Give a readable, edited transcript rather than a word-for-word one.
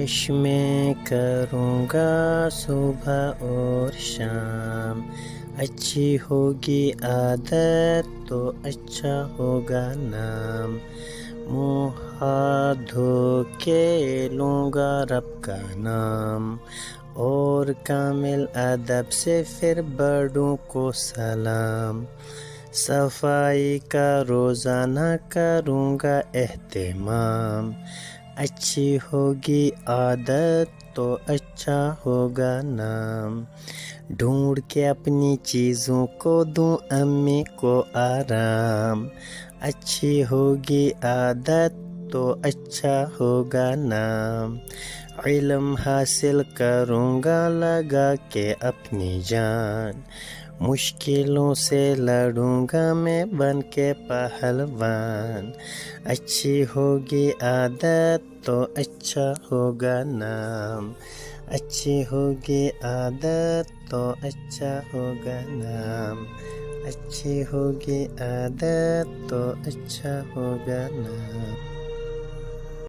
عیش میں کروں گا صبح اور شام، اچھی ہوگی عادت تو اچھا ہوگا نام، منہ ہاتھ دھو کے لوں گا رب کا نام، اور کامل ادب سے پھر بڑوں کو سلام، صفائی کا روزانہ کروں گا اہتمام، اچھی ہوگی عادت تو اچھا ہوگا نام، ڈھونڈ کے اپنی چیزوں کو دوں امی کو آرام، اچھی ہوگی عادت تو اچھا ہوگا نام، علم حاصل کروں گا لگا کے اپنی جان، مشکلوں سے لڑوں گا میں بن کے پہلوان، اچھی ہوگی عادت تو اچھا ہوگا نام، اچھی ہوگی عادت تو اچھا ہوگا نام، اچھی ہوگی عادت تو اچھا ہوگا نام۔